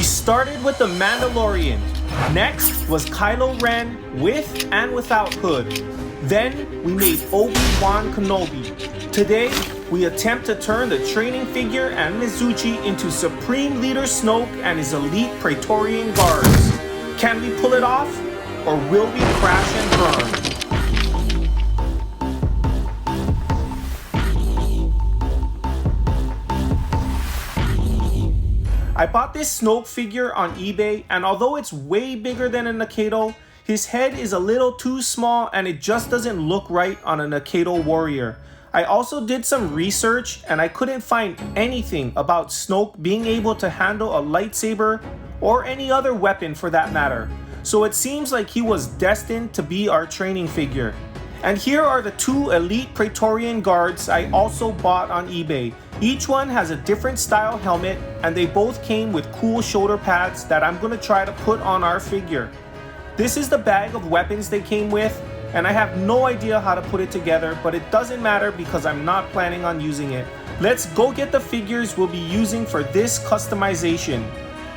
We started with the Mandalorian. Next was Kylo Ren with and without hood. Then we made Obi-Wan Kenobi. Today, we attempt to turn the training figure and Mizuchi into Supreme Leader Snoke and his elite Praetorian guards. Can we pull it off? Or will we crash and burn? I bought this Snoke figure on eBay, and although it's way bigger than an Akedo, his head is a little too small and it just doesn't look right on an Akedo warrior. I also did some research and I couldn't find anything about Snoke being able to handle a lightsaber or any other weapon for that matter. So it seems like he was destined to be our training figure. And here are the two elite Praetorian guards I also bought on eBay. Each one has a different style helmet and they both came with cool shoulder pads that I'm gonna try to put on our figure. This is the bag of weapons they came with, and I have no idea how to put it together, but it doesn't matter because I'm not planning on using it. Let's go get the figures we'll be using for this customization.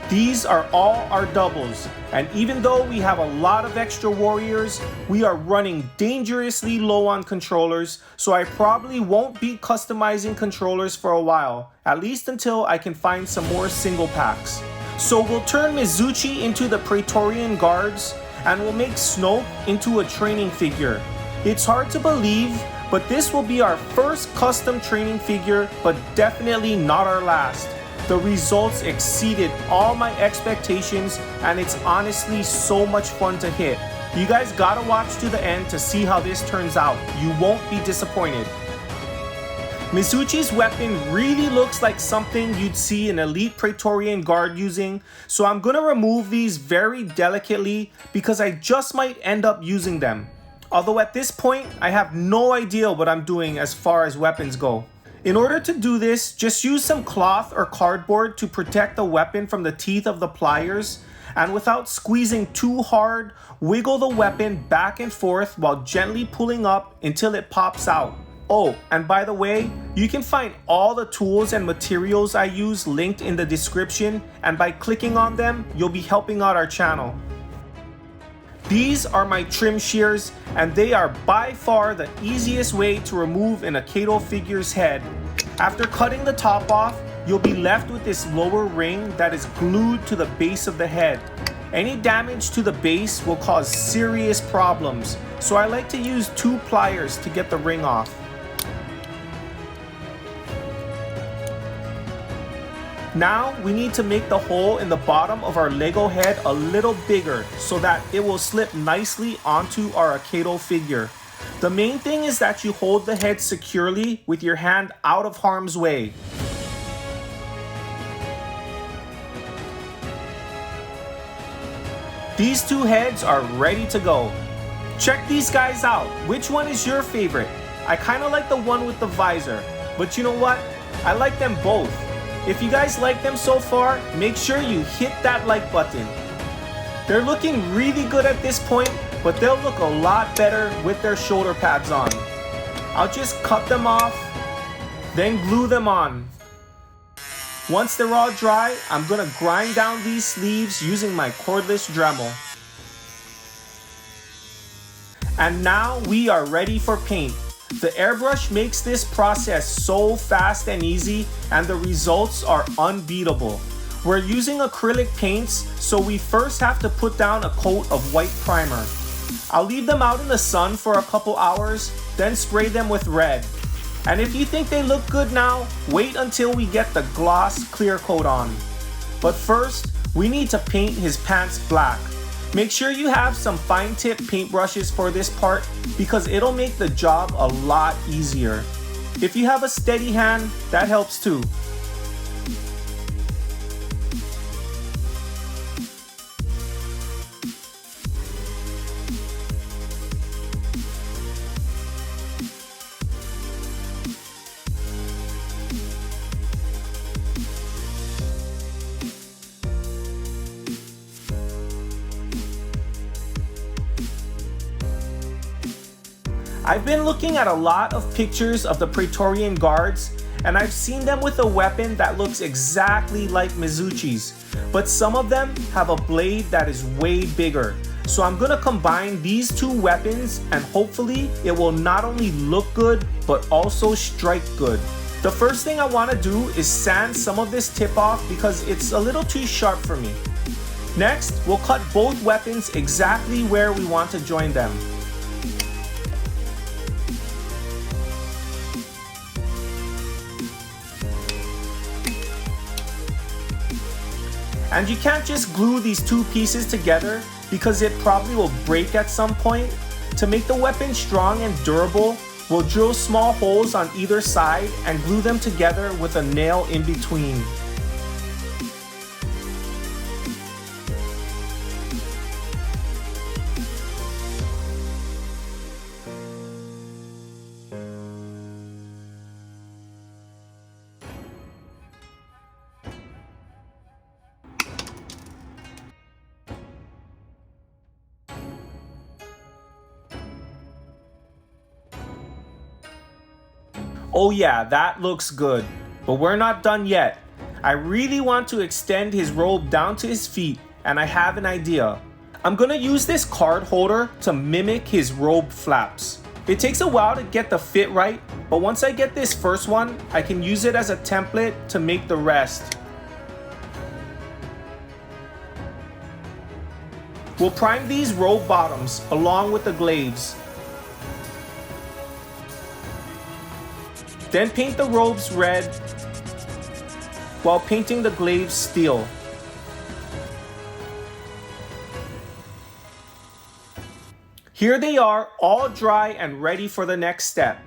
These are all our doubles, and even though we have a lot of extra warriors, we are running dangerously low on controllers, so I probably won't be customizing controllers for a while, at least until I can find some more single packs. So we'll turn Mizuchi into the Praetorian guards, and we'll make Snoke into a training figure. It's hard to believe, but this will be our first custom training figure, but definitely not our last. The results exceeded all my expectations, and it's honestly so much fun to hit. You guys gotta watch to the end to see how this turns out. You won't be disappointed. Mizuchi's weapon really looks like something you'd see an elite Praetorian guard using, so I'm gonna remove these very delicately because I just might end up using them. Although at this point, I have no idea what I'm doing as far as weapons go. In order to do this, just use some cloth or cardboard to protect the weapon from the teeth of the pliers, and without squeezing too hard, wiggle the weapon back and forth while gently pulling up until it pops out. Oh, and by the way, you can find all the tools and materials I use linked in the description, and by clicking on them, you'll be helping out our channel. These are my trim shears, and they are by far the easiest way to remove an Akedo figure's head. After cutting the top off, you'll be left with this lower ring that is glued to the base of the head. Any damage to the base will cause serious problems, so I like to use 2 pliers to get the ring off. Now we need to make the hole in the bottom of our Lego head a little bigger so that it will slip nicely onto our Akedo figure. The main thing is that you hold the head securely with your hand out of harm's way. These 2 heads are ready to go. Check these guys out. Which one is your favorite? I kind of like the one with the visor, but you know what? I like them both. If you guys like them so far, make sure you hit that like button. They're looking really good at this point, but they'll look a lot better with their shoulder pads on. I'll just cut them off, then glue them on. Once they're all dry, I'm gonna grind down these sleeves using my cordless Dremel. And now we are ready for paint. The airbrush makes this process so fast and easy, and the results are unbeatable. We're using acrylic paints, so we first have to put down a coat of white primer. I'll leave them out in the sun for a couple hours, then spray them with red. And if you think they look good now, wait until we get the gloss clear coat on. But first, we need to paint his pants black. Make sure you have some fine tip paintbrushes for this part because it'll make the job a lot easier. If you have a steady hand, that helps too. I've been looking at a lot of pictures of the Praetorian guards, and I've seen them with a weapon that looks exactly like Mizuchi's. but some of them have a blade that is way bigger. So I'm gonna combine these two weapons and hopefully it will not only look good, but also strike good. The first thing I wanna do is sand some of this tip off because it's a little too sharp for me. Next, we'll cut both weapons exactly where we want to join them. And you can't just glue these two pieces together because it probably will break at some point. To make the weapon strong and durable, we'll drill small holes on either side and glue them together with a nail in between. Oh yeah, that looks good. But we're not done yet. I really want to extend his robe down to his feet, and I have an idea. I'm gonna use this card holder to mimic his robe flaps. It takes a while to get the fit right, but once I get this first one, I can use it as a template to make the rest. We'll prime these robe bottoms along with the glaives. Then paint the robes red while painting the glaives steel. Here they are, all dry and ready for the next step.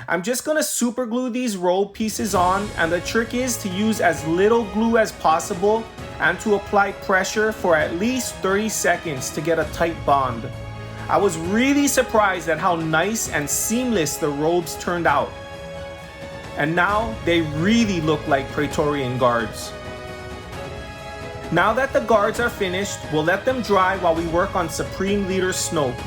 I'm just gonna super glue these robe pieces on, and the trick is to use as little glue as possible and to apply pressure for at least 30 seconds to get a tight bond. I was really surprised at how nice and seamless the robes turned out. And now they really look like Praetorian guards. Now that the guards are finished, we'll let them dry while we work on Supreme Leader Snoke.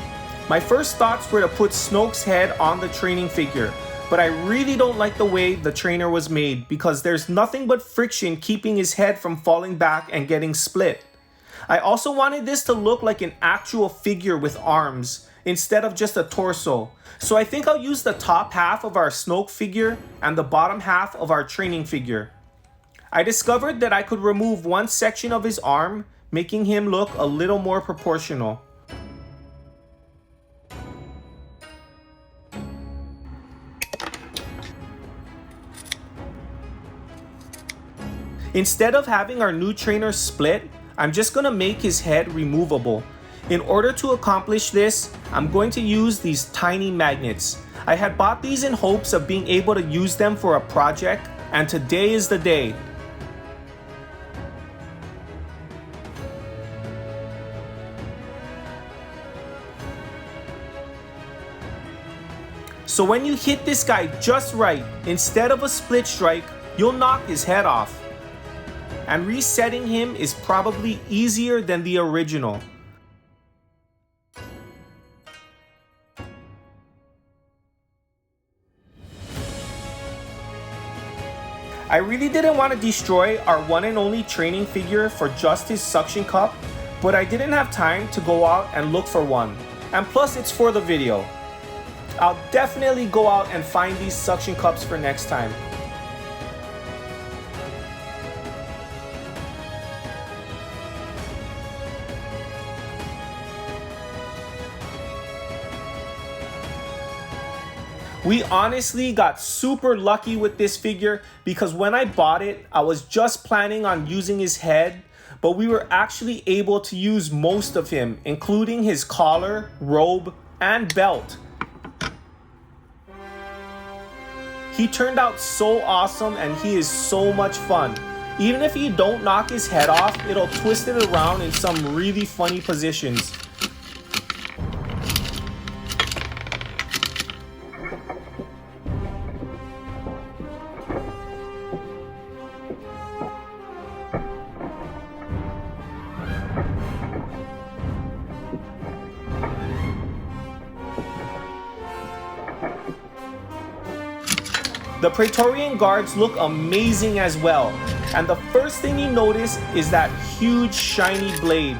My first thoughts were to put Snoke's head on the training figure, but I really don't like the way the trainer was made because there's nothing but friction keeping his head from falling back and getting split. I also wanted this to look like an actual figure with arms instead of just a torso. So I think I'll use the top half of our Snoke figure and the bottom half of our training figure. I discovered that I could remove one section of his arm, making him look a little more proportional. Instead of having our new trainer split, I'm just gonna make his head removable. In order to accomplish this, I'm going to use these tiny magnets. I had bought these in hopes of being able to use them for a project, and today is the day. So when you hit this guy just right, instead of a split strike, you'll knock his head off. And resetting him is probably easier than the original. I really didn't want to destroy our one and only training figure for just his suction cup, but I didn't have time to go out and look for one. And plus it's for the video. I'll definitely go out and find these suction cups for next time. We honestly got super lucky with this figure because when I bought it, I was just planning on using his head, but we were actually able to use most of him, including his collar, robe, and belt. He turned out so awesome and he is so much fun. Even if you don't knock his head off, it'll twist it around in some really funny positions. The Praetorian guards look amazing as well, and the first thing you notice is that huge shiny blade.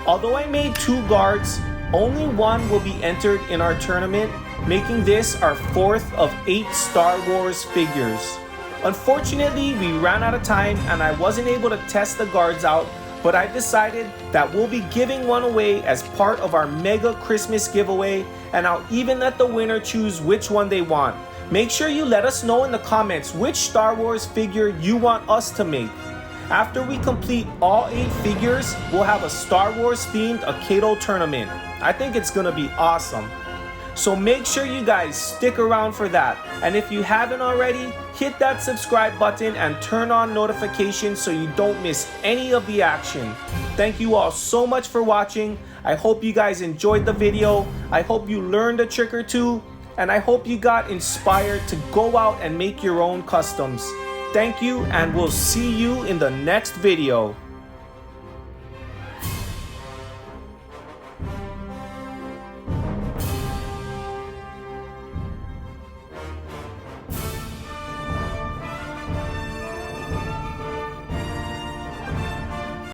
Although I made 2 guards, only 1 will be entered in our tournament, making this our 4th of 8 Star Wars figures. Unfortunately, we ran out of time and I wasn't able to test the guards out, but I decided that we'll be giving one away as part of our mega Christmas giveaway, and I'll even let the winner choose which one they want. Make sure you let us know in the comments which Star Wars figure you want us to make. After we complete all 8 figures, we'll have a Star Wars themed Akedo tournament. I think it's gonna be awesome. So make sure you guys stick around for that. And if you haven't already, hit that subscribe button and turn on notifications so you don't miss any of the action. Thank you all so much for watching. I hope you guys enjoyed the video. I hope you learned a trick or two. And I hope you got inspired to go out and make your own customs. Thank you, and we'll see you in the next video.